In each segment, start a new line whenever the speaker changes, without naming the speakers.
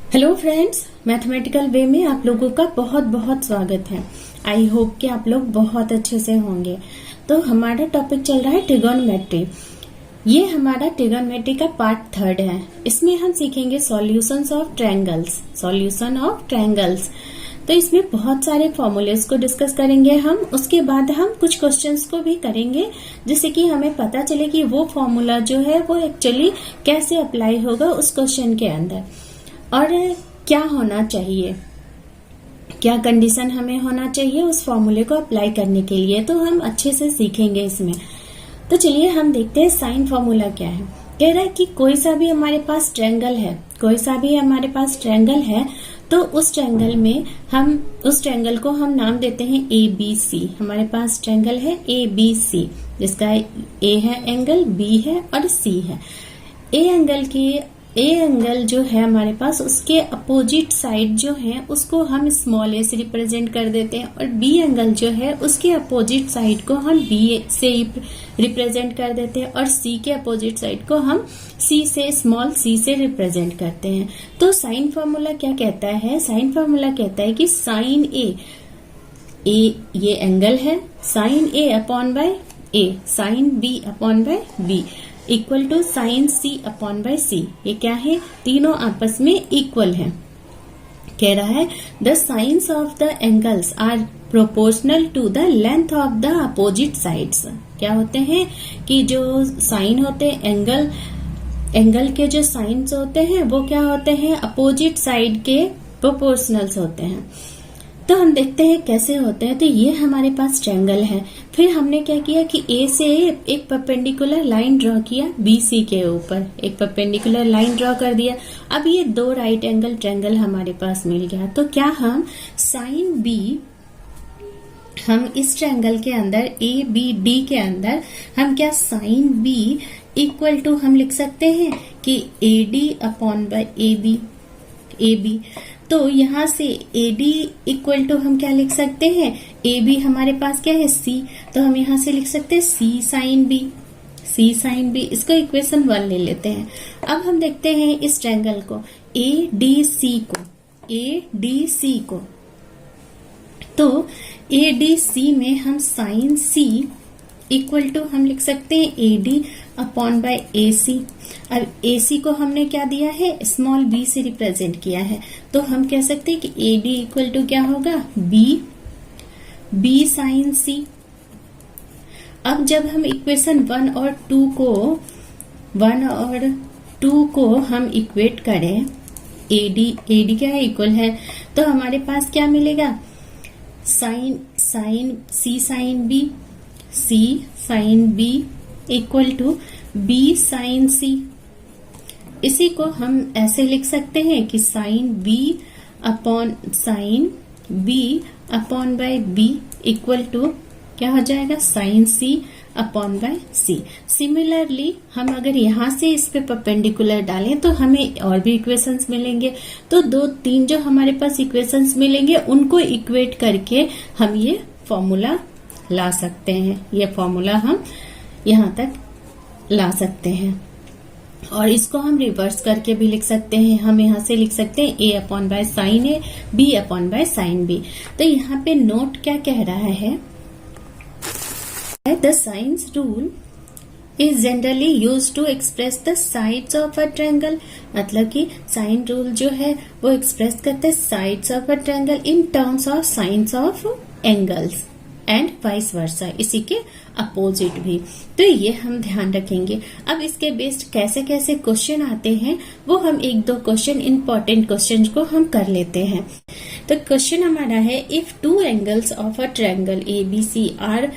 Hello friends, mathematical वे में आप लोगों का बहुत बहुत स्वागत है। आई होप कि आप लोग बहुत अच्छे से होंगे। तो हमारा टॉपिक चल रहा है ट्रिगोनोमेट्री। ये हमारा ट्रिगोनोमेट्री का पार्ट 3 है। इसमें हम सीखेंगे solutions of triangles. Solution of triangles, तो इसमें बहुत सारे फॉर्मूलेस को डिस्कस करेंगे हम। उसके बाद हम कुछ क्वेश्चंस को भी करेंगे, जिससे कि हमें पता चले कि वो फॉर्मूला जो है वो एक्चुअली कैसे अप्लाई होगा उस क्वेश्चन के अंदर, और क्या होना चाहिए, क्या कंडीशन हमें होना चाहिए उस फॉर्मूले को अप्लाई करने के लिए। तो हम अच्छे से सीखेंगे इसमें। तो चलिए हम देखते हैं साइन फॉर्मूला क्या है। कह रहा है कि कोई सा भी हमारे पास ट्रायंगल है, कोई सा भी हमारे पास ट्रायंगल है, तो उस ट्रायंगल में हम उस ट्रायंगल को हम नाम देते हैं ABC। हमारे पास ट्रायंगल है ABC, जिसका A है एंगल, B है और C है। ए एंगल जो है हमारे पास, उसके अपोजिट साइड जो है उसको हम स्मॉल ए से रिप्रेजेंट कर देते हैं, और बी एंगल जो है उसके अपोजिट साइड को हम बी से रिप्रेजेंट कर देते हैं, और सी के अपोजिट साइड को हम सी से स्मॉल सी से रिप्रेजेंट करते हैं। तो साइन फॉर्मूला क्या कहता है? साइन फॉर्मूला कहता है कि साइन ए ये एंगल है, sine A upon by A, sine B upon by B equal to sine C upon by C. ये क्या है? तीनों आपस में इक्वल है। कह रहा है the sines of the angles are proportional to the length of the opposite sides. क्या होते हैं कि जो साइन होते हैं एंगल के जो साइंस होते हैं वो क्या होते हैं? अपोजिट साइड के प्रोपोर्शनल्स होते हैं। तो हम देखते हैं कैसे होते हैं। तो ये हमारे पास ट्रायंगल है। फिर हमने क्या किया कि ए से एक परपेंडिकुलर लाइन ड्रॉ किया, BC के ऊपर एक परपेंडिकुलर लाइन ड्रॉ कर दिया। अब ये दो राइट एंगल ट्रायंगल हमारे पास मिल गया। तो क्या हम साइन B, हम इस ट्रायंगल के अंदर ABD के अंदर हम क्या साइन B इक्वल टू हम लिख सकते हैं कि AD अपॉन बाय AB। तो यहाँ से AD इक्वल टू हम क्या लिख सकते हैं? AB हमारे पास क्या है? C। तो हम यहाँ से लिख सकते हैं C sine B, C sine B। इसको इक्वेशन 1 ले लेते हैं। अब हम देखते हैं इस ट्रायंगल को ADC को। तो ADC में हम साइन C इक्वल टू हम लिख सकते हैं AD अपॉन बाय AC। अब AC को हमने क्या दिया है? स्मॉल b से रिप्रेजेंट किया है। तो हम कह सकते हैं कि AD इक्वल टू क्या होगा? B sine C। अब जब हम इक्वेशन 1 और 2 को हम इक्वेट करें, AD क्या है? इक्वल है। तो हमारे पास क्या मिलेगा? Sine C sine B equal to B sine C। इसी को हम ऐसे लिख सकते हैं कि sine B upon by B equal to क्या हो जाएगा? Sine C upon by C। Similarly हम अगर यहाँ से इस पे परपेंडिकुलर डालें तो हमें और भी इक्वेशंस मिलेंगे। तो 2-3 जो हमारे पास इक्वेशंस मिलेंगे उनको इक्वेट करके हम ये फॉर्मूला ला सकते हैं। ये फॉर्मूला हम यहाँ तक ला सकते हैं, और इसको हम रिवर्स करके भी लिख सकते हैं। हम यहाँ से लिख सकते हैं A upon by sine A, B upon by sine B। तो यहाँ पे नोट क्या कह रहा है? The sines rule is generally use to express the sides of a triangle. मतलब कि साइन रूल जो है वो एक्सप्रेस करते हैं sides of a triangle in terms of science of angles and vice versa, इसी के अपोजिट भी। तो ये हम ध्यान रखेंगे। अब इसके बेस्ड कैसे कैसे क्वेश्चन आते हैं वो हम 1-2 क्वेश्चन, इंपॉर्टेंट क्वेश्चन को हम कर लेते हैं। तो क्वेश्चन हमारा है, if 2 angles of a triangle ABC are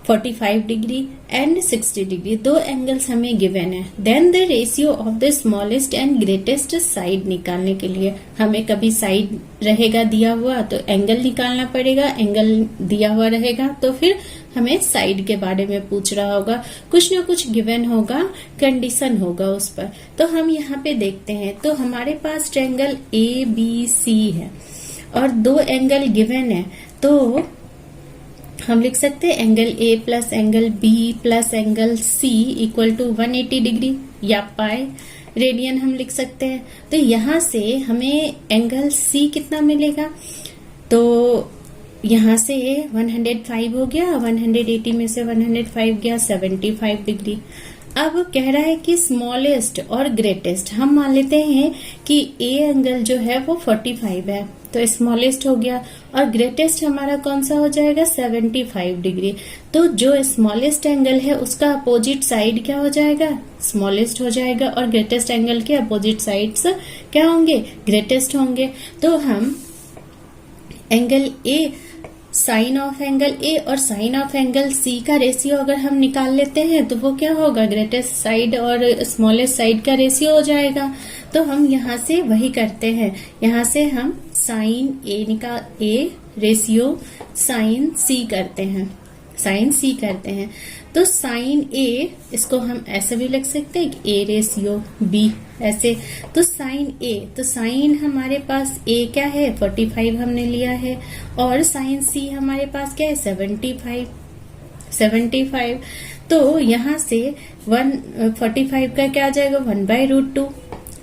45 degree and 60 degree, 2 angles हमें गिवन है, then the ratio of the smallest and greatest side निकालने के लिए हमें कभी साइड रहेगा दिया हुआ तो एंगल निकालना पड़ेगा, एंगल दिया हुआ रहेगा तो फिर हमें साइड के बारे में पूछ रहा होगा, कुछ ना कुछ गिवन होगा, कंडीशन होगा उस पर। तो हम यहाँ पे देखते हैं। तो हमारे पास ट्रायंगल ABC है और 2 एंगल गिवन है। तो हम लिख सकते हैं angle A plus angle B plus angle C equal to 180 degree, या पाई रेडियन हम लिख सकते हैं। तो यहाँ से हमें एंगल सी कितना मिलेगा, तो यहाँ से 105 हो गया, 180 में से 105 गया, 75 डिग्री। अब कह रहा है कि स्मॉलेस्ट और ग्रेटेस्ट, हम मान लेते हैं कि ए एंगल जो है वो 45 है, तो स्मॉलेस्ट हो गया, और ग्रेटेस्ट हमारा कौन सा हो जाएगा, 75 डिग्री। तो जो स्मॉलेस्ट एंगल है उसका अपोजिट साइड क्या हो जाएगा, स्मॉलेस्ट हो जाएगा, और ग्रेटेस्ट एंगल के अपोजिट साइड्स क्या होंगे, ग्रेटेस्ट होंगे। तो हम angle A, sine of angle A और साइन ऑफ एंगल सी का रेशियो अगर हम निकाल लेते हैं तो वो क्या होगा, ग्रेटेस्ट साइड और स्मॉलेस्ट साइड का रेशियो हो जाएगा। तो हम यहाँ से वही करते हैं, यहाँ से हम साइन ए रेशियो साइन सी करते हैं, साइन सी करते हैं। तो साइन ए, इसको हम ऐसे भी लिख सकते हैं कि ए रेशियो बी, ऐसे। तो साइन ए, तो साइन हमारे पास ए क्या है, 45 हमने लिया है, और साइन सी हमारे पास क्या है, 75। तो यहाँ से 145 का क्या आ जाएगा, 1/√2,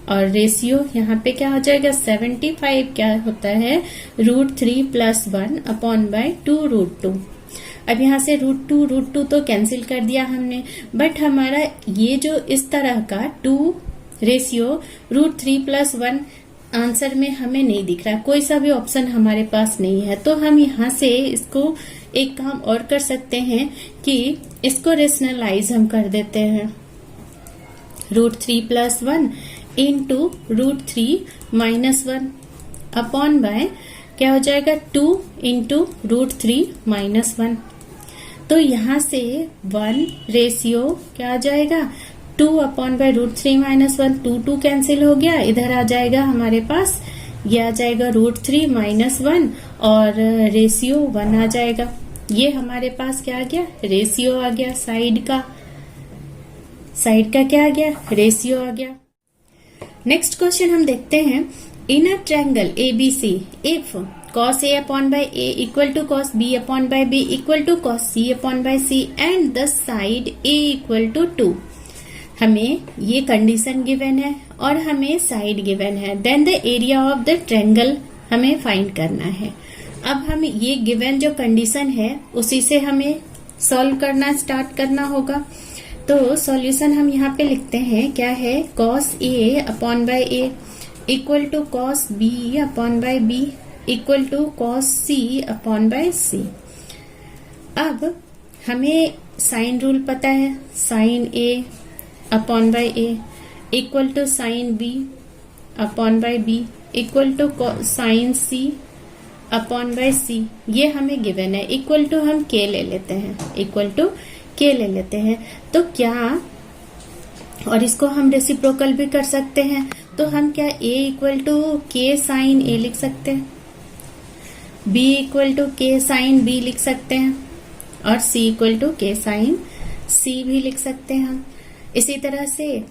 और रेशियो यहाँ पे क्या हो जाएगा, 75 क्या होता है, √3 + 1/2√2। अब यहाँ से √2 तो कैंसिल कर दिया हमने, बट हमारा ये जो इस तरह का 2 रेशियो √3 + 1 आंसर में हमें नहीं दिख रहा, कोई सा भी ऑप्शन हमारे पास नहीं है। तो हम यहाँ से इसको एक काम और कर सकते हैं कि इसको रेशनलाइज हम कर देते हैं, √3 + 1 इंटू √3 - 1 अपॉन बाय क्या हो जाएगा, 2 इंटू √3 - 1। तो यहाँ से 1 रेशियो क्या आ जाएगा, 2 अपॉन बाय √3 - 1, 2 कैंसिल हो गया, इधर आ जाएगा हमारे पास, ये आ जाएगा √3 - 1 और रेशियो 1 आ जाएगा। ये हमारे पास क्या आ गया, रेशियो आ गया, साइड का क्या आ गया, रेशियो आ गया। नेक्स्ट क्वेश्चन हम देखते हैं, in a triangle ABC if cos A upon by A equal to cos B upon by B equal to cos C upon by C and the side A equal to 2, हमें ये condition given है और हमें side given है, then the area of the triangle हमें find करना है। अब हम ये गिवन जो कंडीशन है उसी से हमें सॉल्व करना स्टार्ट करना होगा। तो सॉल्यूशन हम यहाँ पे लिखते हैं, क्या है, cos A upon by A equal to cos B upon by B equal to cos C upon by C। अब हमें साइन रूल पता है, sine A upon by A equal to sine B upon by B equal to sine C upon by C, ये हमें given है। Equal to हम K ले लेते हैं, इक्वल टू K ले लेते हैं। तो क्या, और इसको हम रेसिप्रोकल भी कर सकते हैं, तो हम क्या A equal to K sine A लिख सकते हैं, B equal to K sine B लिख सकते हैं, और C equal to K sine C भी लिख सकते हैं हम। इसी तरह से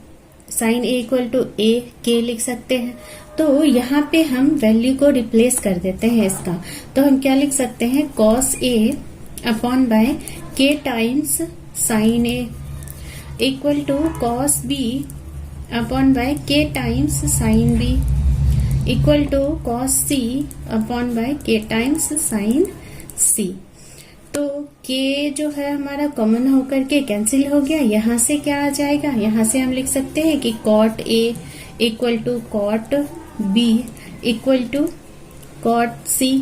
sine A equal to A K लिख सकते हैं। तो यहाँ पे हम वैल्यू को रिप्लेस कर देते हैं इसका, तो हम क्या लिख सकते हैं, cos A upon by K times sine A equal to cos B upon by K times sine B equal to cos C upon by K times sine C। तो K जो है हमारा कॉमन होकर के कैंसिल हो गया, यहाँ से क्या आ जाएगा, यहाँ से हम लिख सकते हैं कि cot A equal to cot B equal to cot C।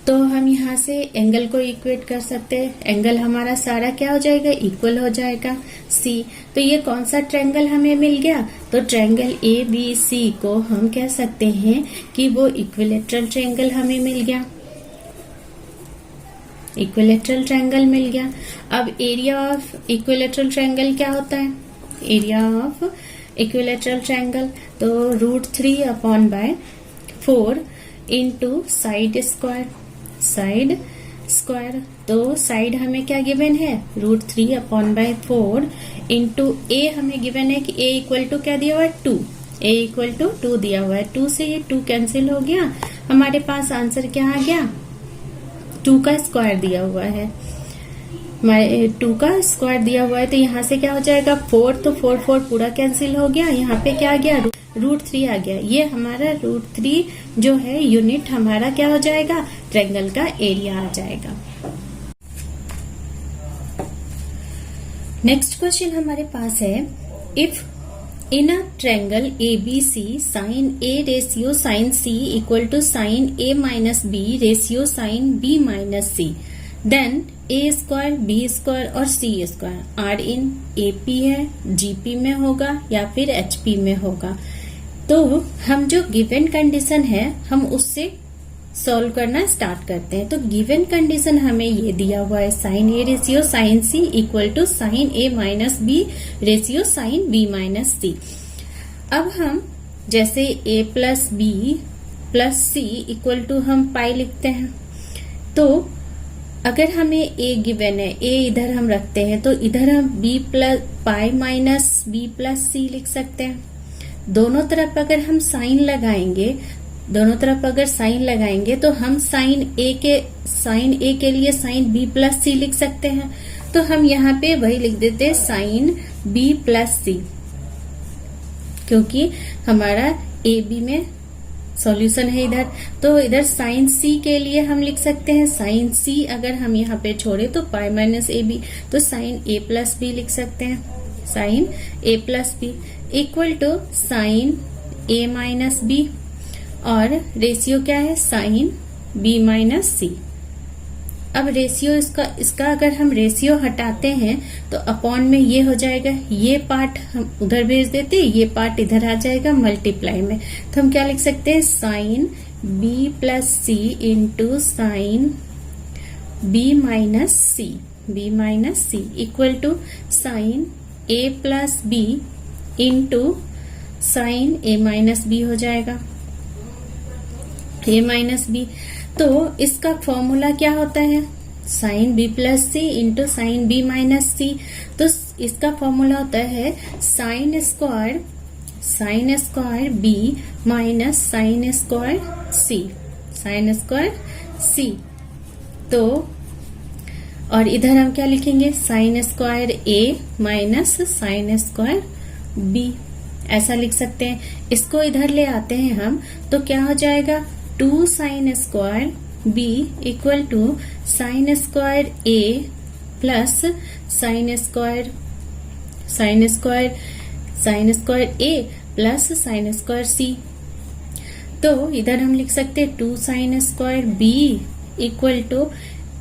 तो हम यहाँ से एंगल को इक्वेट कर सकते हैं, एंगल हमारा सारा क्या हो जाएगा, इक्वल हो जाएगा C। तो ये कौन सा ट्रायंगल हमें मिल गया, तो ट्रायंगल ABC को हम कह सकते हैं कि वो इक्विलेटरल ट्रायंगल हमें मिल गया, इक्विलेटरल ट्रायंगल मिल गया। अब एरिया ऑफ इक्विलेटरल ट्रायंगल क्या होता है, एरिया ऑफ इक्विलेटरल ट्रायंगल, तो √3 upon bye 4 into side square. तो साइड हमें क्या गिवन है, √3 अपॉन बाय 4 इंटू A हमें गिवन है कि A इक्वल टू क्या दिया हुआ है, 2, A इक्वल टू 2 दिया हुआ है। 2 से ये 2 कैंसिल हो गया, हमारे पास आंसर क्या आ गया, 2 का स्क्वायर दिया हुआ है। हमारे 2 का स्क्वायर दिया हुआ है, तो यहाँ से क्या हो जाएगा 4, तो 4 4 पूरा कैंसिल हो गया। यहाँ पे क्या आ गया, √3 आ गया। ये हमारा √3 जो है यूनिट हमारा क्या हो जाएगा, ट्रायंगल का एरिया आ जाएगा। नेक्स्ट क्वेश्चन हमारे पास है, if in a triangle ABC sin A ratio sin C equal to sin A minus B ratio sin B minus C, then A square, B square और C square are in AP है, GP में होगा या फिर HP में होगा। तो हम जो गिवन कंडीशन है हम उससे सॉल्व करना स्टार्ट करते हैं। तो गिवन कंडीशन हमें ये दिया हुआ है, sine A ratio sine C equal to sine A minus B ratio sine B minus C। अब हम जैसे A plus B plus C equal to हम पाई लिखते हैं, तो अगर हमें A गिवन है, A इधर हम रखते हैं, तो इधर हम B plus pi minus B plus C लिख सकते हैं। दोनों तरफ अगर हम साइन लगाएंगे, दोनों तरफ अगर साइन लगाएंगे तो हम साइन A के लिए साइन B प्लस C लिख सकते हैं। तो हम यहाँ पे वही लिख देते हैं साइन B प्लस C, क्योंकि हमारा AB में सॉल्यूशन है इधर। तो इधर साइन C के लिए हम लिख सकते हैं साइन C, अगर हम यहाँ पे छोड़े तो पाई माइनस AB, तो साइन A प्लस B लिख सकते हैं, sine A plus B equal to sine A minus B, और रेशियो क्या है, साइन B माइनस C। अब रेशियो इसका अगर हम रेशियो हटाते हैं तो अपॉन में ये हो जाएगा, ये पार्ट हम उधर भेज देते हैं, ये पार्ट इधर आ जाएगा मल्टीप्लाई में। तो हम क्या लिख सकते हैं, sine B plus C into sine B minus C equal to sine A plus B into sine A minus B हो जाएगा, A माइनस B। तो इसका फॉर्मूला क्या होता है, sine B plus C into sine B minus C। तो इसका formula होता है sine square B minus sine square C। तो और इधर हम क्या लिखेंगे, sine square A minus sine square B, ऐसा लिख सकते हैं। इसको इधर ले आते हैं हम, तो क्या हो जाएगा, 2 sine square B equal to sine square A plus sine square A plus sine square C। तो इधर हम लिख सकते हैं 2 sine square B equal to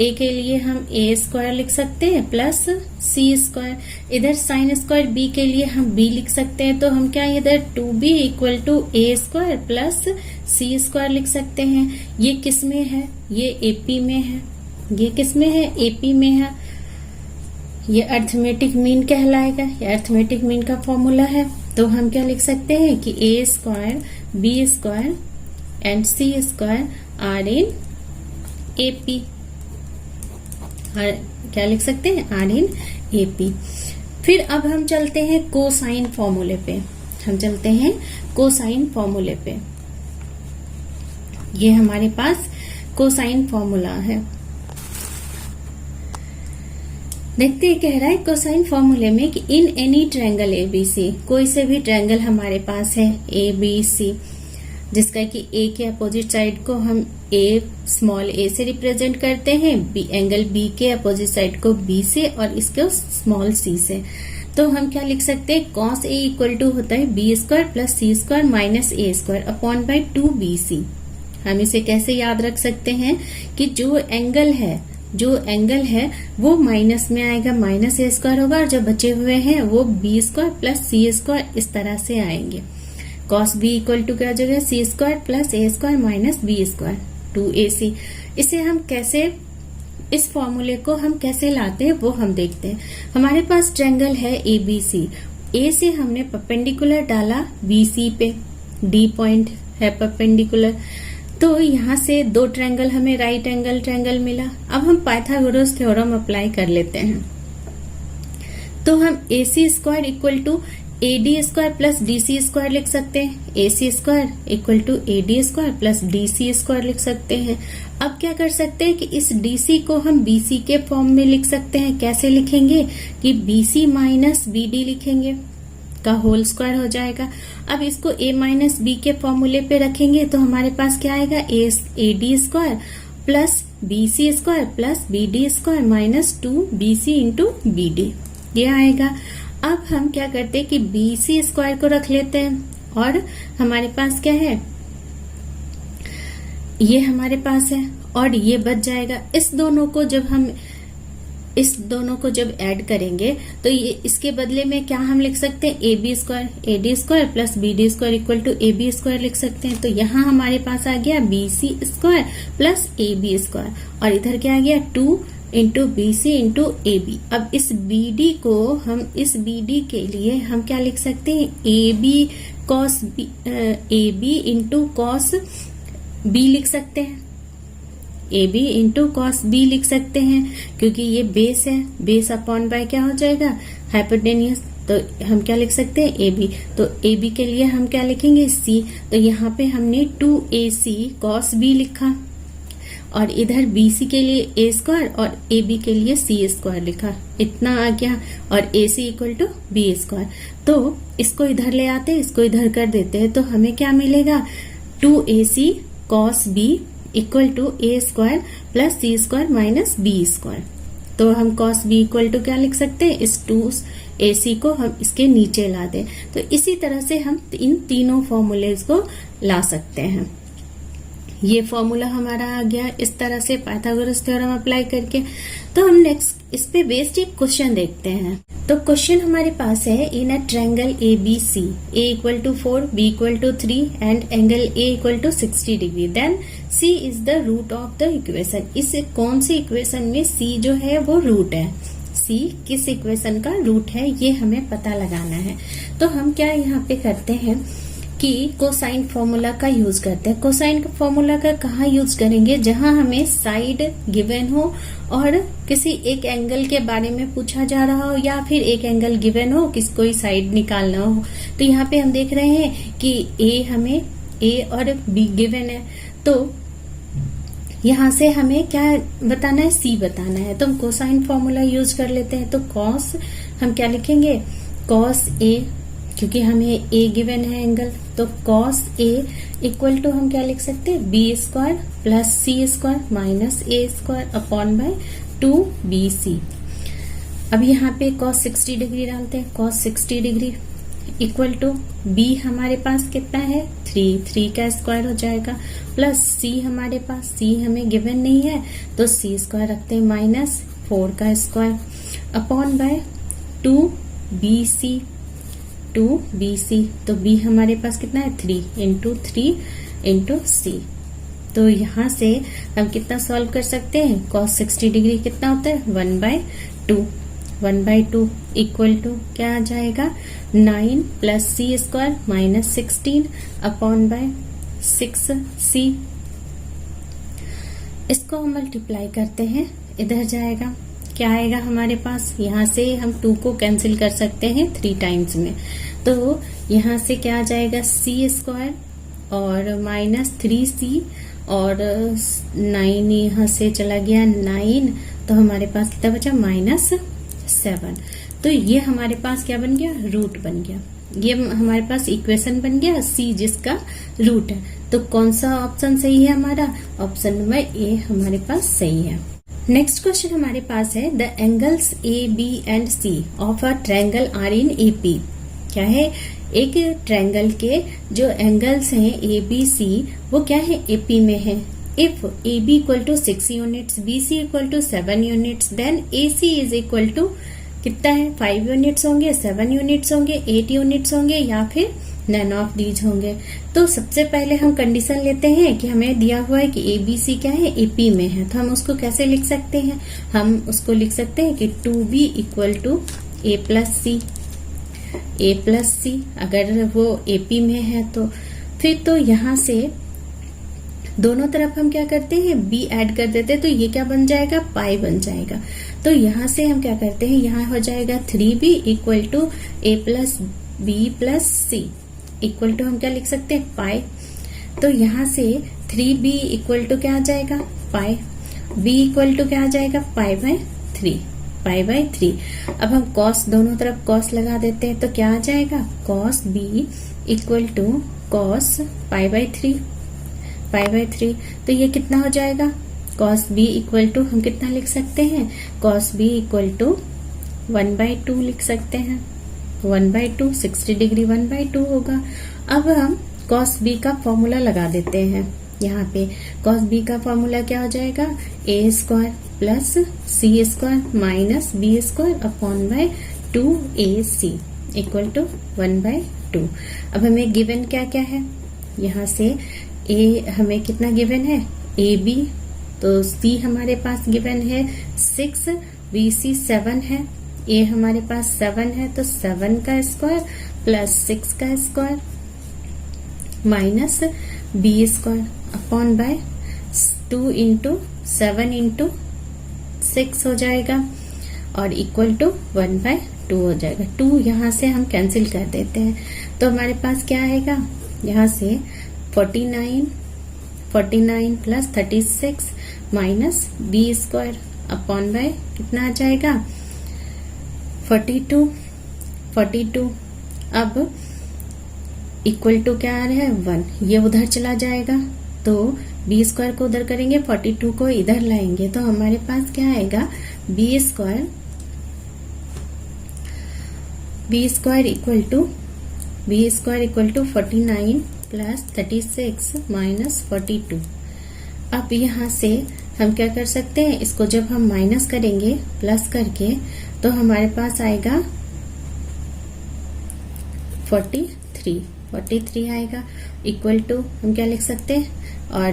A के लिए हम A स्क्वायर लिख सकते हैं प्लस C स्क्वायर। इधर साइन स्क्वायर B के लिए हम B लिख सकते हैं, तो हम क्या इधर 2B equal to A square plus C square लिख सकते हैं। ये किस में है, ये AP में है। ये किस में है, AP में है। ये अर्थमेटिक मीन कहलाएगा, ये अर्थमेटिक मीन का फॉर्मूला है। तो हम क्या लिख सकते हैं कि A square B square and C square are in AP। क्या लिख सकते हैं, आर इन AP। फिर अब हम चलते हैं कोसाइन फॉर्मूले पे, ये हमारे पास कोसाइन फॉर्मूला है। देखते हैं, कह रहा है कोसाइन फॉर्मूले में कि इन एनी ट्रायंगल ABC, कोई से भी ट्रायंगल हमारे पास है ABC, जिसका कि A के अपोजिट साइड को हम स्मॉल a से रिप्रेजेंट करते हैं, एंगल B के अपोजिट साइड को B से और इसको स्मॉल c से। तो हम क्या लिख सकते हैं, cos A इक्वल टू होता है B square plus C square minus A square upon by 2BC। हम इसे कैसे याद रख सकते हैं कि जो एंगल है वो माइनस में आएगा, माइनस A स्क्वायर होगा, और जो बचे हुए हैं वो B square plus C square इस तरह से आएंगे। cos B इक्वल टू क्या हो जाएगा, C square plus A square minus B square 2AC। इसे हम कैसे, इस फॉर्मूले को हम कैसे लाते हैं वो हम देखते हैं। हमारे पास ट्रायंगल है ABC, A से हमने परपेंडिकुलर डाला BC पे, D पॉइंट है परपेंडिकुलर, तो यहाँ से 2 ट्रायंगल हमें राइट एंगल ट्रायंगल मिला। अब हम पाइथागोरस थ्योरम अप्लाई कर लेते हैं। तो हम AC square equal to A D square plus D C square लिख सकते हैं, A C square equal to A D square plus D C square लिख सकते हैं। अब क्या कर सकते हैं कि इस डी सी को हम बी सी के फॉर्म में लिख सकते हैं। कैसे लिखेंगे कि B C minus B D लिखेंगे का होल स्क्वायर हो जाएगा। अब इसको a माइनस बी के फॉर्मूले पे रखेंगे तो हमारे पास क्या आएगा, A D square plus B C square plus B D square minus 2bc into B D, ये आएगा। अब हम क्या करते हैं कि बी सी स्क्वायर को रख लेते हैं और हमारे पास क्या है, ये हमारे पास है और ये बच जाएगा। इस दोनों को जब ऐड करेंगे तो ये इसके बदले में क्या हम लिख सकते हैं, A B square plus B D square equal to A B square लिख सकते हैं। तो यहाँ हमारे पास आ गया B C square plus A B square और इधर क्या आ गया 2 into B C into A B. अब इस बी डी को हम इस बी डी के लिए हम क्या लिख सकते हैं, A B into cos B लिख सकते हैं, A B into cos B लिख सकते हैं क्योंकि ये बेस है, बेस अपॉन बाय क्या हो जाएगा, हाइपोटेन्यूज। तो हम क्या लिख सकते हैं, ए बी। तो ए बी के लिए हम क्या लिखेंगे, सी। तो यहाँ पे हमने 2ac कॉस बी लिखा और इधर BC के लिए ए स्क्वायर और AB के लिए सी स्क्वायर लिखा, इतना आ गया। और AC equal to B square. तो इसको इधर ले आते हैं, इसको इधर कर देते हैं तो हमें क्या मिलेगा, 2ac cos B equal to A square plus C square minus B square. तो हम कॉस बी इक्वल टू क्या लिख सकते हैं, इस 2ac को हम इसके नीचे ला दें। तो इसी तरह से हम इन तीनों फॉर्मूलेज को ला सकते हैं। ये फॉर्मूला हमारा आ गया इस तरह से पाइथागोरस थ्योरम अप्लाई करके। तो हम नेक्स्ट इस पे बेस्ड एक क्वेश्चन देखते हैं। तो क्वेश्चन हमारे पास है, in a triangle A B C, A equal to 4, B equal to 3 and angle A equal to 60 degree, then C is the root of the equation. इस कौन सी इक्वेशन में सी जो है वो रूट है, सी किस इक्वेशन का रूट है ये हमें पता लगाना है। तो हम क्या यहाँ पे करते हैं कि कोसाइन फॉर्मूला का यूज करते हैं। कोसाइन फॉर्मूला का कहाँ यूज करेंगे, जहां हमें साइड गिवन हो और किसी एक एंगल के बारे में पूछा जा रहा हो या फिर एक एंगल गिवन हो, किस कोई साइड निकालना हो। तो यहाँ पे हम देख रहे हैं कि हमें ए और बी गिवन है, तो यहाँ से हमें क्या बताना है, सी बताना है। तो हम कोसाइन फॉर्मूला यूज कर लेते हैं। तो कॉस हम क्या लिखेंगे, कॉस ए, क्योंकि हमें ए गिवन है एंगल, तो कॉस ए इक्वल टू हम क्या लिख सकते हैं, B square plus C square minus A square upon by 2bc। अब यहाँ पे कॉस 60 डिग्री डालते हैं, cos 60 degree equal to B हमारे पास कितना है, 3 का स्क्वायर हो जाएगा, प्लस सी हमारे पास, सी हमें गिवन नहीं है तो सी स्क्वायर रखते हैं माइनस 4 का स्क्वायर अपॉन बाय 2bc। तो b हमारे पास कितना है, 3 इंटू सी। तो यहाँ से हम कितना सॉल्व कर सकते हैं, cos 60 डिग्री कितना होता है, 1/2 इक्वल टू क्या आ जाएगा, 9 plus C square minus 16 upon by 6c। इसको हम मल्टीप्लाई करते हैं, इधर जाएगा, क्या आएगा हमारे पास, यहाँ से हम 2 को कैंसिल कर सकते हैं 3 टाइम्स में। तो यहाँ से क्या आ जाएगा, सी स्क्वायर और माइनस 3c और 9 यहाँ से चला गया 9, तो हमारे पास कितना बचा, -7। तो ये हमारे पास क्या बन गया, रूट बन गया। ये हमारे पास इक्वेशन बन गया, सी जिसका रूट है। तो कौन सा ऑप्शन सही है हमारा, ऑप्शन नंबर ए हमारे पास सही है। नेक्स्ट क्वेश्चन हमारे पास है, the angles A B and C of a triangle are in A. P है, एक ट्रायंगल के जो एंगल्स हैं ए बी सी वो क्या है, एपी में है। If A B equal to 6 units, B C equal to 7 units, then A C is equal to कितना है, 5 यूनिट्स होंगे, 7 यूनिट्स होंगे, 8 यूनिट्स होंगे या फिर नन ऑफ दीज होंगे। तो सबसे पहले हम कंडीशन लेते हैं कि हमें दिया हुआ है कि ए बी सी क्या है, एपी में है। तो हम उसको कैसे लिख सकते हैं, हम उसको लिख सकते हैं कि 2b equal to A plus C. अगर वो एपी में है तो फिर तो यहाँ से दोनों तरफ हम क्या करते हैं, b ऐड कर देते हैं, तो ये क्या बन जाएगा, पाई बन जाएगा। तो यहाँ से हम क्या करते हैं, यहाँ हो जाएगा 3b equal to A plus B plus C equal to हम क्या लिख सकते हैं पाई। तो यहाँ से 3b इक्वल टू क्या आ जाएगा पाई, b इक्वल टू क्या आ जाएगा पाई बाय 3। अब हम कॉस दोनों तरफ कॉस लगा देते हैं तो क्या आ जाएगा cos b equal to cos pi by 3। तो ये कितना हो जाएगा कॉस b इक्वल टू हम कितना लिख सकते हैं कॉस b इक्वल टू 1/2 लिख सकते हैं। 1/2 60 डिग्री 1/2 होगा। अब हम cos b का फॉर्मूला लगा देते हैं। यहाँ पे cos b का फॉर्मूला क्या हो जाएगा a² plus c² minus b² upon by 2ac equal to 1/2। अब हमें गिवन क्या क्या है, यहाँ से a हमें कितना गिवन है ab, तो c हमारे पास गिवन है 6, bc 7 है, a हमारे पास 7 है तो 7 का स्क्वायर प्लस 6 का square minus b² upon by 2 into 7 into 6 हो जाएगा और इक्वल टू 1/2 हो जाएगा। 2 यहाँ से हम कैंसिल कर देते हैं तो हमारे पास क्या आएगा यहाँ से 49 plus 36 minus b² upon bye कितना आ जाएगा 42। अब इक्वल टू क्या आ रहा है 1, ये उधर चला जाएगा तो b² को उधर करेंगे 42 को इधर लाएंगे तो हमारे पास क्या आएगा b² equal to 49 plus 36 minus 42। अब यहाँ से हम क्या कर सकते हैं, इसको जब हम माइनस करेंगे प्लस करके तो हमारे पास आएगा 43 आएगा इक्वल टू हम क्या लिख सकते हैं और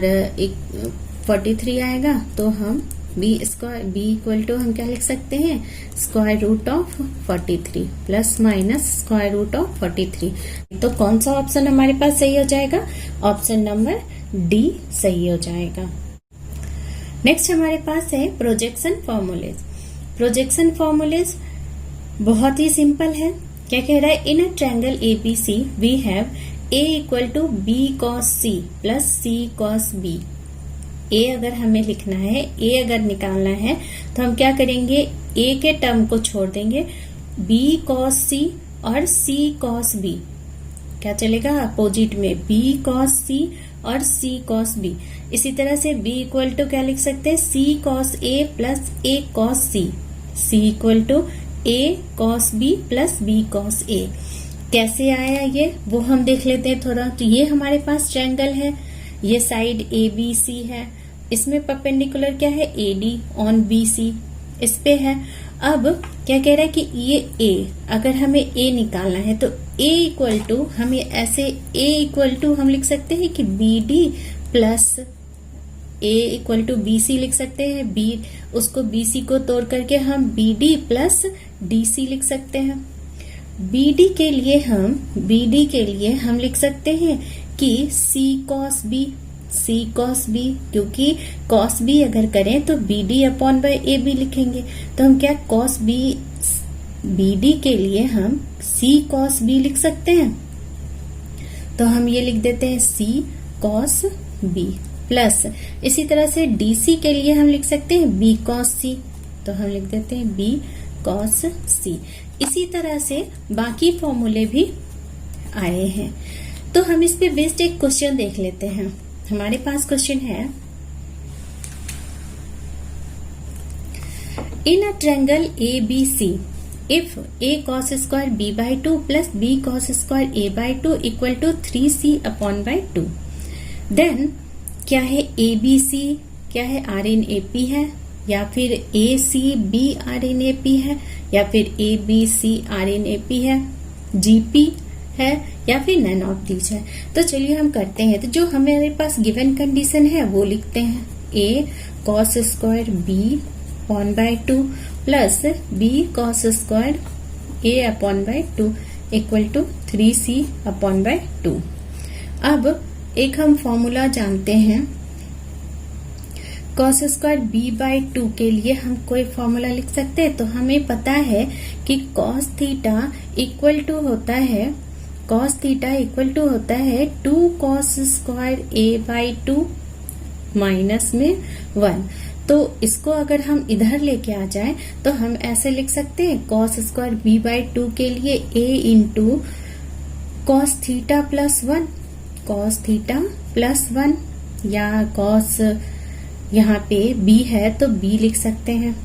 43 आएगा तो हम b इक्वल टू हम क्या लिख सकते हैं square root of 43 plus minus square root of 43। तो कौन सा ऑप्शन हमारे पास सही हो जाएगा, ऑप्शन नंबर डी सही हो जाएगा। नेक्स्ट हमारे पास है प्रोजेक्शन फॉर्मूलेज बहुत ही सिंपल है। क्या कह रहा है, in a triangle ABC we have a equal to b cos c plus c cos b। a अगर हमें लिखना है, a अगर निकालना है तो हम क्या करेंगे, a के टर्म को छोड़ देंगे, b cos c और c cos b क्या चलेगा अपोजिट में, b cos c और c cos b। इसी तरह से b इक्वल टू क्या लिख सकते हैं, c cos a plus a cos c, c equal to a cos b plus b cos a। कैसे आया ये वो हम देख लेते हैं थोड़ा। तो ये हमारे पास ट्रायंगल है, ये साइड ABC है, इसमें परपेंडिकुलर क्या है AD ऑन BC इस पे है। अब क्या कह रहा है कि ये A अगर हमें A निकालना है तो A इक्वल टू हमें ऐसे A इक्वल टू हम लिख सकते हैं कि BD plus A equal to BC लिख सकते हैं, B उसको BC को तोड़ करके हम BD प्लस DC लिख सकते हैं। BD के लिए हम लिख सकते हैं कि C cos B क्योंकि cos B अगर करें तो BD अपॉन बाय AB लिखेंगे तो हम क्या cos B BD के लिए हम C cos B लिख सकते हैं तो हम ये लिख देते हैं C cos B प्लस इसी तरह से DC के लिए हम लिख सकते हैं B cos C तो हम लिख देते हैं B cos C। इसी तरह से बाकी फॉर्मूले भी आए हैं। तो हम इस पे बेस्ड एक क्वेश्चन देख लेते हैं। हमारे पास क्वेश्चन है, in a triangle ABC if a cos square b by 2 plus b cos square a by 2 equal to 3c upon by 2, then क्या है ABC, क्या है R इन AP है या फिर ACB R इन AP है या फिर ABC R इन AP है, GP है या फिर नन ऑफ दीज है। तो चलिए हम करते हैं। तो जो हमारे पास गिवन कंडीशन है वो लिखते हैं, a cos square b upon by 2 plus b cos square a upon by 2 equal to 3c upon by 2। अब एक हम फॉर्मूला जानते हैं cos स्क्वायर बी बाई 2 के लिए हम कोई फॉर्मूला लिख सकते हैं। तो हमें पता है कि cos थीटा इक्वल टू होता है 2 cos square a by 2 minus में 1। तो इसको अगर हम इधर लेके आ जाए तो हम ऐसे लिख सकते हैं cos स्क्वायर b बाई 2 के लिए a into cos theta plus 1 या cos, यहाँ पे b है तो b लिख सकते हैं,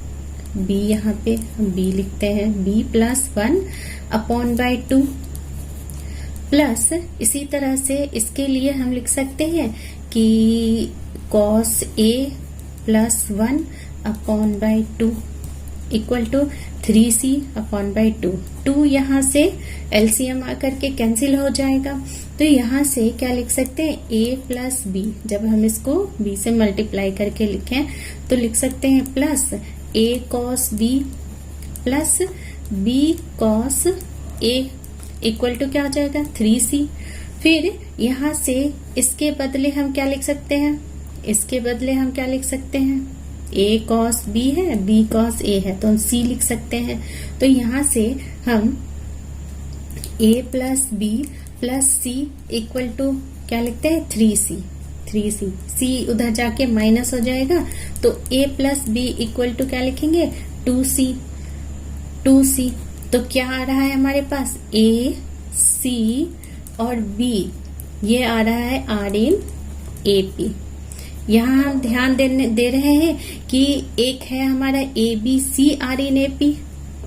b यहाँ पे हम b लिखते हैं, b plus 1 upon by 2 plus इसी तरह से इसके लिए हम लिख सकते हैं कि cos a plus 1 upon by 2 equal to 3c upon by 2 यहाँ से एलसीएम आकर के कैंसिल हो जाएगा। तो यहाँ से क्या लिख सकते हैं a प्लस b, जब हम इसको b से मल्टीप्लाई करके लिखें तो लिख सकते हैं plus a cos b plus b cos a equal to क्या हो जाएगा 3c। फिर यहाँ से इसके बदले हम क्या लिख सकते हैं, a cos b है, b cos a है तो हम c लिख सकते हैं। तो यहाँ से हम a plus b plus c equal to क्या लिखते हैं 3c, c उधर जाके माइनस हो जाएगा तो a plus b equal to क्या लिखेंगे 2c। तो क्या आ रहा है हमारे पास a c और b, ये आ रहा है r इन AP। यहाँ हम ध्यान दे रहे हैं कि एक है हमारा ABC R इन AP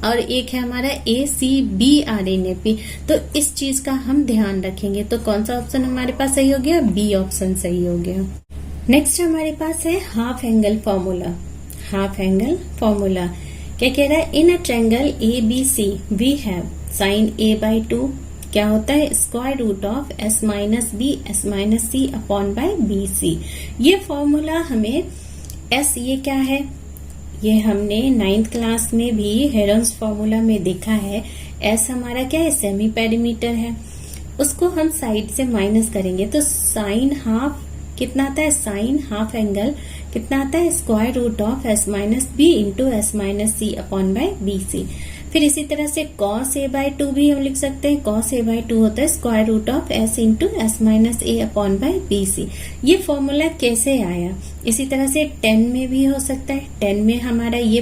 और एक है हमारा ACB R इन AP। तो इस चीज का हम ध्यान रखेंगे। तो कौन सा ऑप्शन हमारे पास सही हो गया, B ऑप्शन सही हो गया। नेक्स्ट हमारे पास है हाफ एंगल फॉर्मूला। क्या कह रहा है, in a triangle ABC we have sine A by 2 क्या होता है square root of s minus B S minus C upon by B C. ये फॉर्मूला हमें s, ये क्या है, ये हमने 9th क्लास में भी हेरोन्स फॉर्मूला में देखा है। s हमारा क्या है, सेमी पेरीमीटर है, उसको हम साइड से माइनस करेंगे तो साइन हाफ कितना आता है, साइन हाफ एंगल कितना आता है square root of s minus B into S minus C upon by B C. फिर इसी तरह से cos a बाई 2 भी हम लिख सकते हैं, cos a बाई 2 होता है square root of s into S minus a upon by B C. ये फॉर्मूला कैसे आया, इसी तरह से 10 में भी हो सकता है, 10 में हमारा ये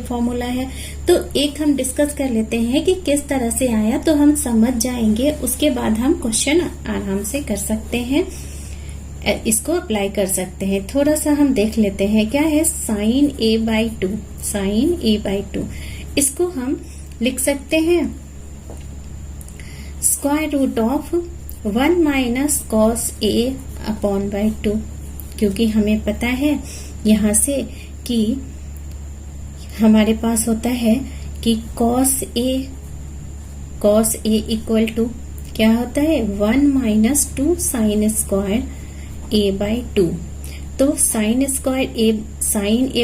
फॉर्मूला है। तो एक हम डिस्कस कर लेते हैं कि किस तरह से आया, तो हम समझ जाएंगे, उसके बाद हम क्वेश्चन आराम से कर सकते हैं, इसको अप्लाई कर सकते हैं। थोड़ा सा हम देख लेते हैं क्या है साइन a बाई 2, इसको हम लिख सकते हैं square root of 1 minus cos a upon by 2, क्योंकि हमें पता है यहाँ से कि हमारे पास होता है कि cos a इक्वल टू क्या होता है 1 minus 2 sine square a by 2। तो साइन a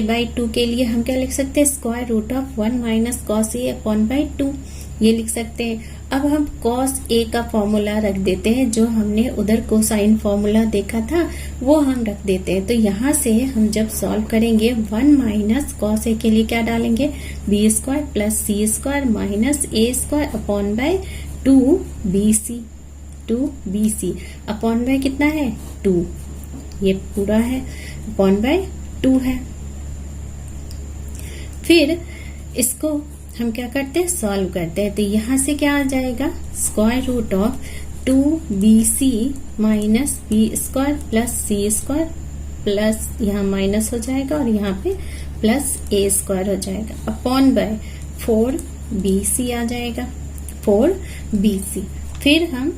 बाई 2 के लिए हम क्या लिख सकते हैं square root of 1 minus cos a upon by 2, ये लिख सकते हैं। अब हम cos a का फॉर्मूला रख देते हैं, जो हमने उधर कोसाइन फॉर्मूला देखा था वो हम रख देते हैं। तो यहाँ से हम जब सॉल्व करेंगे 1 माइनस cos a के लिए क्या डालेंगे b square plus c square minus a square upon by 2bc upon bye कितना है 2, ये पूरा है अपॉन बाय 2 है। फिर इसको हम क्या करते हैं सॉल्व करते हैं, तो यहाँ से क्या आ जाएगा square root of 2bc minus b square plus c square plus यहाँ माइनस हो जाएगा और यहाँ पे प्लस a स्क्वायर हो जाएगा अपॉन बाय 4bc आ जाएगा 4bc। फिर हम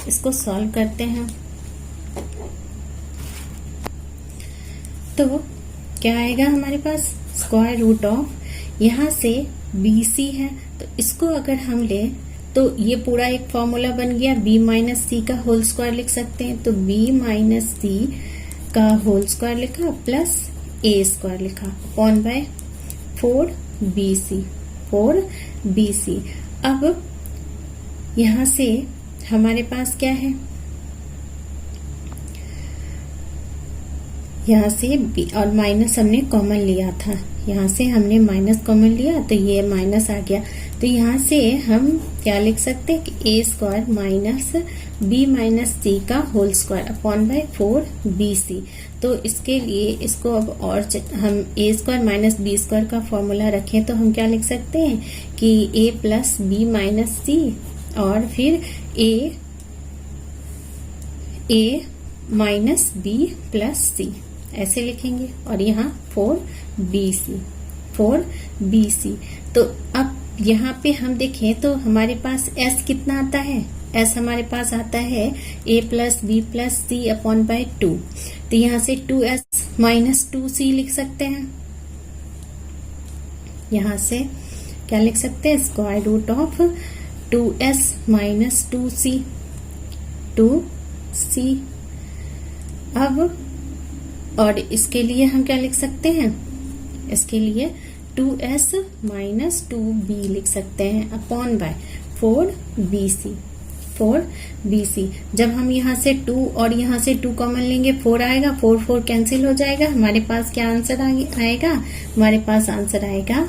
इसको सॉल्व करते हैं तो क्या आएगा हमारे पास स्क्वायर रूट ऑफ यहाँ से BC है, तो इसको अगर हम ले तो ये पूरा एक फॉर्मूला बन गया, b माइनस सी का होल स्क्वायर लिख सकते हैं। तो b माइनस सी का होल स्क्वायर लिखा प्लस a स्क्वायर लिखा अपॉन बाय 4bc। अब यहाँ से हमारे पास क्या है यहाँ से बी और माइनस हमने कॉमन लिया था, यहाँ से हमने माइनस कॉमन लिया तो ये माइनस आ गया। तो यहाँ से हम क्या लिख सकते हैं कि ए स्क्वायर माइनस बी माइनस सी का whole square upon bye 4bc। तो इसके लिए इसको अब और हम ए स्क्वायर माइनस बी स्क्वायर का फॉर्मूला रखें तो हम क्या लिख सकते हैं कि ए प्लस बी माइनस सी और फिर ए माइनस बी प्लस सी ऐसे लिखेंगे और यहाँ 4bc। तो अब यहाँ पे हम देखें तो हमारे पास s कितना आता है, s हमारे पास आता है a plus B plus c upon by 2। तो यहाँ से 2s माइनस 2c लिख सकते हैं। यहाँ से क्या लिख सकते हैं, square root of 2s minus 2c। अब और इसके लिए हम क्या लिख सकते हैं, इसके लिए 2s माइनस 2b लिख सकते हैं अपॉन बाय 4bc। जब हम यहाँ से 2 और यहाँ से 2 कॉमन लेंगे 4 आएगा, 4 कैंसिल हो जाएगा। हमारे पास क्या आंसर आएगा, हमारे पास आंसर आएगा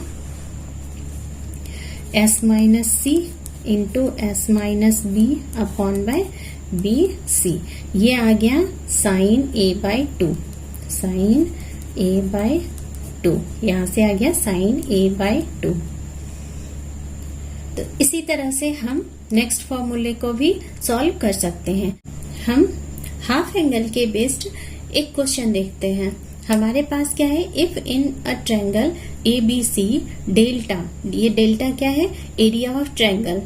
s minus c into s minus b upon by bc। ये आ गया sine a by 2, sine a by 2, यहाँ से आ गया साइन a बाय 2। तो इसी तरह से हम नेक्स्ट फॉर्मूले को भी सॉल्व कर सकते हैं। हम हाफ एंगल के बेस्ड एक क्वेश्चन देखते हैं। हमारे पास क्या है, if in a triangle ABC delta, ये डेल्टा क्या है, area of triangle.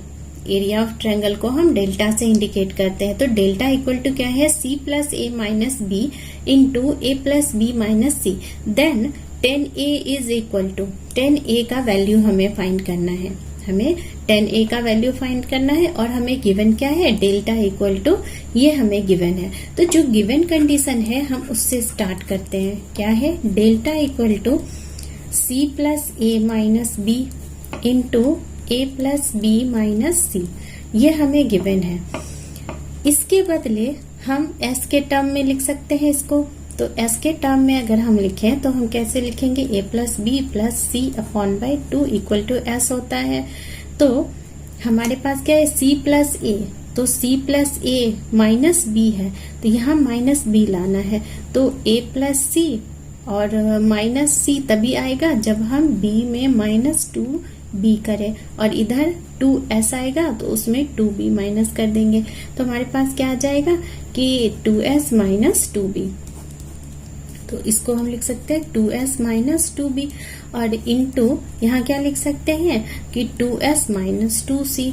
Area of triangle को हम डेल्टा से इंडिकेट करते हैं। तो डेल्टा इक्वल टू क्या है, c plus a minus B into A plus B minus c. Then 10a is equal to, 10a का वैल्यू हमें फाइंड करना है, हमें 10a का वैल्यू फाइंड करना है और हमें गिवन क्या है, डेल्टा इक्वल टू, ये हमें गिवन है। तो जो गिवन कंडीशन है हम उससे स्टार्ट करते हैं। क्या है, delta equal to c plus a minus B into A plus B minus C, ये हमें गिवन है। इसके बदले हम s के टर्म में लिख सकते हैं इसको। तो s के टर्म में अगर हम लिखें तो हम कैसे लिखेंगे, a plus B plus c upon by 2 equal to s होता है। तो हमारे पास क्या है, c प्लस a, तो c plus a minus b है, तो यहाँ माइनस b लाना है। तो a प्लस c और माइनस c तभी आएगा जब हम b में माइनस 2b करें और इधर 2s आएगा तो उसमें 2b माइनस कर देंगे। तो हमारे पास क्या आ जाएगा कि 2s माइनस 2b। तो इसको हम लिख सकते हैं 2s माइनस 2b और इनटू यहाँ क्या लिख सकते हैं कि 2s माइनस 2c,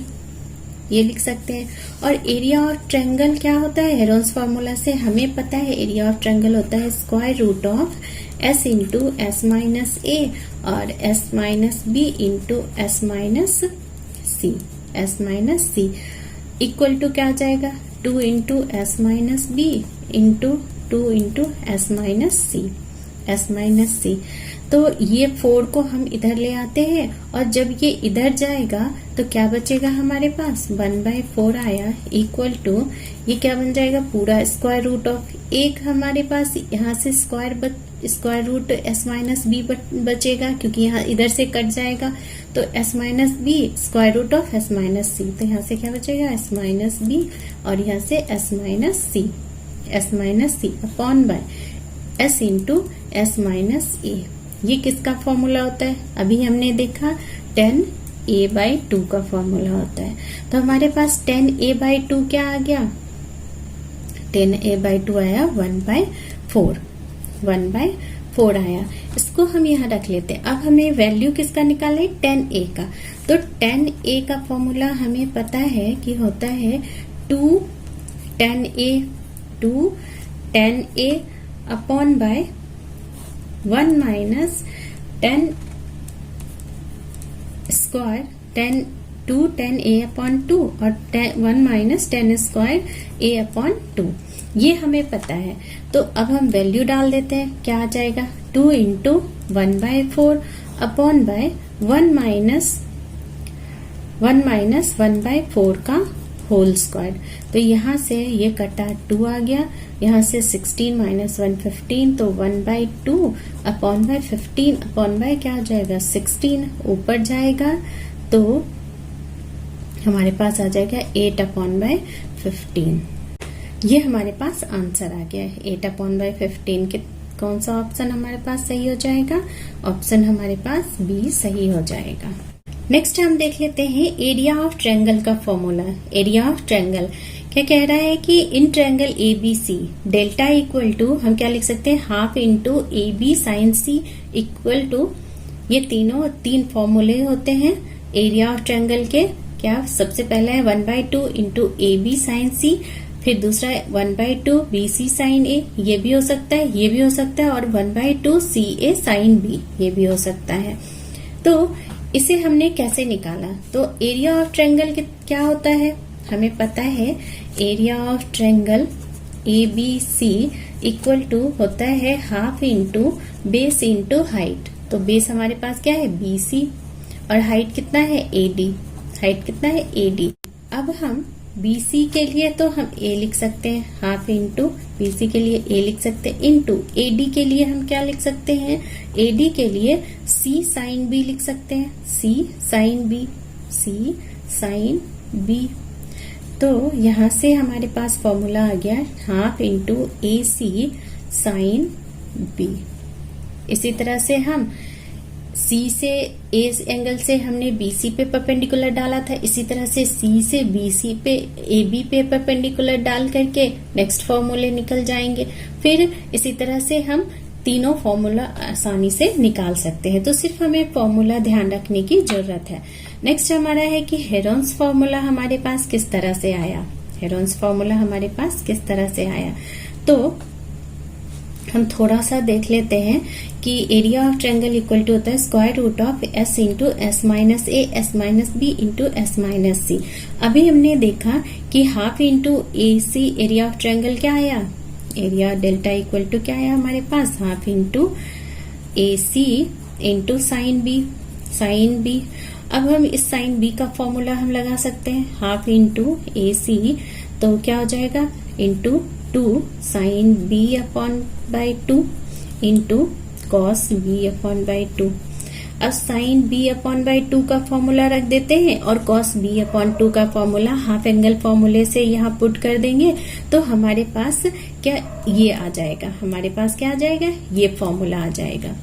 ये लिख सकते हैं। और एरिया ऑफ ट्रायंगल क्या होता है, हेरोन्स फार्मूला से हमें पता है एरिया ऑफ ट्रायंगल होता है square root of s into S minus A और s minus B into S minus C, S minus C equal to क्या आ जाएगा, 2 into S minus B into 2 into S minus C, S minus C. तो ये 4 को हम इधर ले आते हैं और जब ये इधर जाएगा तो क्या बचेगा हमारे पास, 1/4 आया इक्वल टू, ये क्या बन जाएगा, पूरा स्क्वायर रूट ऑफ एक हमारे पास यहाँ से square root S minus B बचेगा क्योंकि यहाँ इधर से कट जाएगा। तो S minus B square root of S minus C, तो यहाँ से क्या बचेगा, एस माइनस बी और यहाँ से S minus C, S minus C upon by S into S minus A. ये किसका फॉर्मूला होता है, अभी हमने देखा 10a/2 का फॉर्मूला होता है। तो हमारे पास 10a/2 क्या आ गया, 10a/2 आया 1/4, 1/4 आया। इसको हम यहाँ रख लेते हैं। अब हमें वैल्यू किसका निकालना है, 10a का। तो 10a का फॉर्मूला हमें पता है कि होता है 2 10a upon bye 1 minus 10 square 10a upon 2 और 1 माइनस 10 स्क्वायर a अपॉन 2, ये हमें पता है। तो अब हम वैल्यू डाल देते हैं, क्या आ जाएगा, 2 इंटू 1/4 अपॉन बाय 1 माइनस 1/4 का होल स्क्वायर। तो यहाँ से ये कटा 2 आ गया, यहाँ से 16 माइनस 1 15, तो 1/2 अपॉन बाय 15 अपॉन बाय क्या हो जाएगा 16, ऊपर जाएगा तो हमारे पास आ जाएगा 8 अपॉन बाय 15। ये हमारे पास आंसर आ गया है 8 अपॉन बाय 15 के। कौन सा ऑप्शन हमारे पास सही हो जाएगा? ऑप्शन हमारे पास बी सही हो जाएगा। नेक्स्ट हम देख लेते हैं एरिया ऑफ ट्रायंगल का फॉर्मूला। एरिया ऑफ ट्रायंगल क्या कह रहा है कि in triangle ABC delta equal to हम क्या लिख सकते हैं, half into AB sine C equal to, ये तीनों 3 फॉर्मूले होते हैं एरिया ऑफ ट्रायंगल के। क्या सबसे पहला है 1/2 इंटू AB साइन C, फिर दूसरा 1/2 BC साइन A, ये भी हो सकता है, ये भी हो सकता है, और 1/2 CA साइन B, ये भी हो सकता है। तो इसे हमने कैसे निकाला? तो एरिया ऑफ ट्रायंगल क्या होता है, हमें पता है area of triangle ABC equal to होता है half into base into height. तो बेस हमारे पास क्या है BC और हाइट कितना है AD, हाइट कितना है AD। अब हम BC के लिए तो हम A लिख सकते हैं, हाफ इंटू BC के लिए A लिख सकते हैं, इंटू AD के लिए हम क्या लिख सकते हैं, AD के लिए C साइन B लिख सकते हैं, C sine B, C sine B। तो यहाँ से हमारे पास फॉर्मूला आ गया half into AC sine B। इसी तरह से हम C से A एंगल से हमने BC पे परपेंडिकुलर डाला था, इसी तरह से C से BC पे AB पे परपेंडिकुलर डाल करके नेक्स्ट फॉर्मूले निकल जाएंगे। फिर इसी तरह से हम तीनों फॉर्मूला आसानी से निकाल सकते हैं। तो सिर्फ हमें फॉर्मूला ध्यान रखने की जरूरत है। नेक्स्ट हमारा है कि हेरोन्स फॉर्मूला हमारे पास किस तरह से आया। हेरोन्स फॉर्मूला हमारे पास किस तरह से आया, तो हम थोड़ा सा देख लेते हैं कि area of triangle equal to होता है square root of S into S minus A S minus B into S minus C। अभी हमने देखा कि half into AC area of triangle क्या आया, एरिया डेल्टा इक्वल टू क्या आया हमारे पास, half into AC into sine B, sine B। अब हम इस साइन B का फॉर्मूला हम लगा सकते हैं, हाफ इंटू AC, तो क्या हो जाएगा into 2 sine B upon by 2 into cos B upon by 2। अब साइन B अपॉन बाई 2 का फॉर्मूला रख देते हैं और कॉस B अपॉन 2 का फॉर्मूला हाफ एंगल फॉर्मूले से यहाँ पुट कर देंगे, तो हमारे पास क्या ये आ जाएगा, हमारे पास क्या आ जाएगा, ये फॉर्मूला आ जाएगा।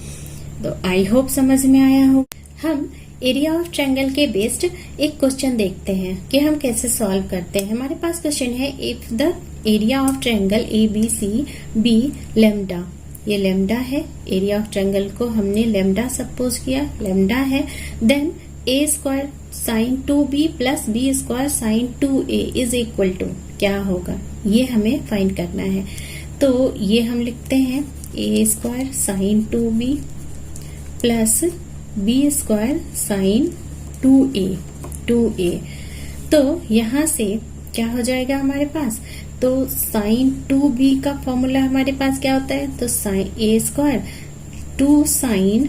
तो आई होप समझ में आया हो। हम एरिया ऑफ ट्रायंगल के बेस्ड एक क्वेश्चन देखते हैं कि हम कैसे सॉल्व करते हैं। हमारे पास क्वेश्चन है if the area of triangle ABC B lambda, ये लैम्डा है, एरिया ऑफ ट्रायंगल को हमने लैम्डा सपोज किया, लैम्डा है, then A square sine 2B plus B square sine 2A is equal to क्या होगा, ये हमें फाइंड करना है। तो ये हम लिखते हैं A square sine 2B plus B square sine 2A। तो यहाँ से क्या हो जाएगा हमारे पास, तो साइन 2B का फॉर्मूला हमारे पास क्या होता है, तो sine A square 2 sine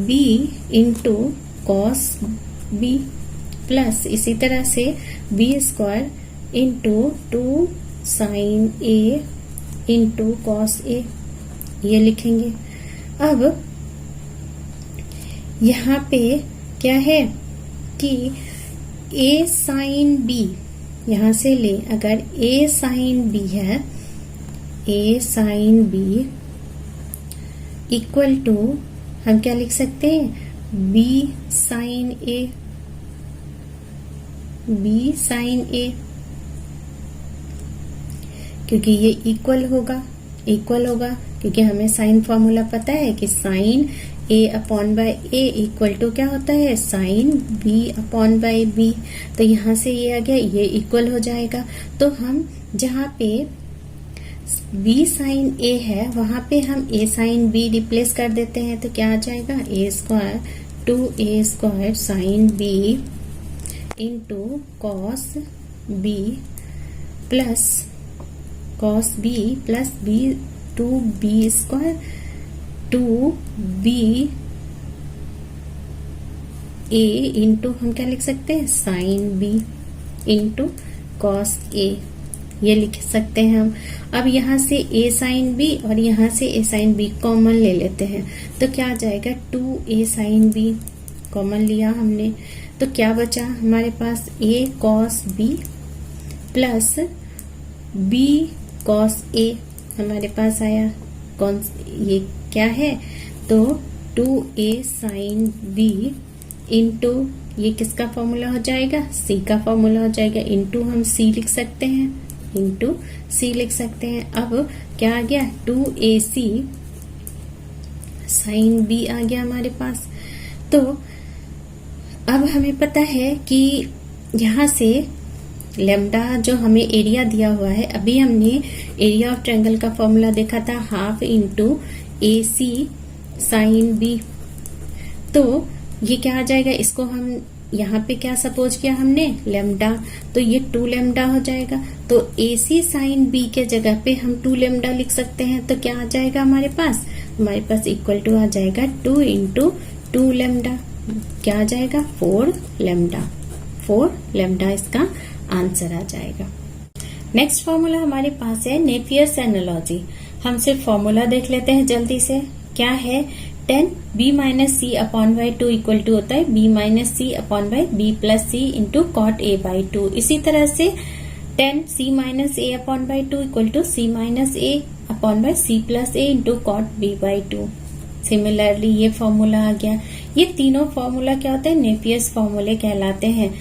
B into cos B plus इसी तरह से B square into 2 sine A into cos A, ये लिखेंगे। अब यहाँ पे क्या है कि A साइन B यहाँ से ले, अगर A साइन B है, A sine B equal to हम क्या लिख सकते हैं, B sine A, B sine A, क्योंकि ये इक्वल होगा क्योंकि हमें साइन फॉर्मूला पता है कि sine A upon by A equal to क्या होता है, sine B upon by B। तो यहाँ से ये आ गया, ये इक्वल हो जाएगा। तो हम जहाँ पे B साइन A है वहां पे हम A साइन B रिप्लेस कर देते हैं, तो क्या आ जाएगा, A square 2A square sine B into cos B plus cos B plus B 2B square 2B A into हम क्या लिख सकते हैं, sine B into cos A, ये लिख सकते हैं हम। अब यहाँ से a साइन बी और यहाँ से a साइन बी कॉमन ले लेते हैं, तो क्या आ जाएगा 2a साइन बी, कॉमन लिया हमने, तो क्या बचा हमारे पास a cos b plus b cos a हमारे पास आया। कौन ये क्या है, तो 2a साइन b इंटू ये किसका फॉर्मूला हो जाएगा, c का फॉर्मूला हो जाएगा, इंटू हम c लिख सकते हैं, इंटू c लिख सकते हैं। अब क्या आ गया 2ac साइन b आ गया हमारे पास। तो अब हमें पता है कि यहाँ से लेमडा जो हमें एरिया दिया हुआ है, अभी हमने एरिया ऑफ ट्रायंगल का फॉर्मूला देखा था हाफ इंटू ए सी साइन बी, तो ये क्या आ जाएगा, इसको हम यहाँ पे क्या सपोज किया हमने लेमडा, तो ये 2 लेमडा हो जाएगा। तो ए सी साइन बी के जगह पे हम 2 लेमडा लिख सकते हैं, तो क्या आ जाएगा हमारे पास इक्वल टू आ जाएगा 2 इंटू 2 लेमडा, क्या आ जाएगा 4 लेमडा इसका आंसर आ जाएगा। नेक्स्ट फॉर्मूला हमारे पास है नेपियर्स एनालॉजी। हम सिर्फ फॉर्मूला देख लेते हैं जल्दी से। क्या है, 10 b minus C upon by 2 equal to होता है b minus C upon by b plus c into cot a by 2। इसी तरह से 10 c minus a upon by 2 equal to c minus a upon by c plus a into cot b by 2। Similarly ये formula आ गया। ये तीनों formula क्या होते हैं, नेपियर्स फॉर्मूले कहलाते हैं।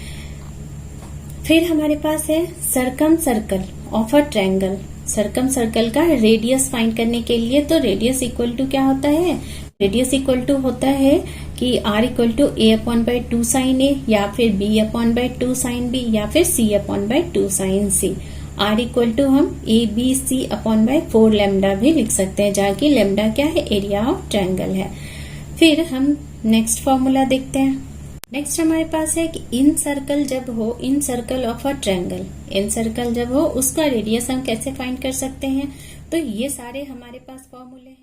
फिर हमारे पास है circum circle of a triangle. Circum circle का रेडियस फाइंड करने के लिए, तो रेडियस इक्वल टू क्या होता है, रेडियस इक्वल टू होता है कि r equal to a upon by 2 sine a, या फिर b upon by 2 sine b, या फिर c upon by 2 sine c। r equal to हम a b c upon by 4 lambda भी लिख सकते हैं, जहाँ की लेमडा क्या है, एरिया ऑफ ट्रायंगल है। फिर हम नेक्स्ट फॉर्मूला देखते हैं। नेक्स्ट हमारे पास है कि इन सर्कल जब हो, incircle of a triangle, incircle जब हो उसका रेडियस हम कैसे फाइंड कर सकते हैं। तो ये सारे हमारे पास फॉर्मूले हैं।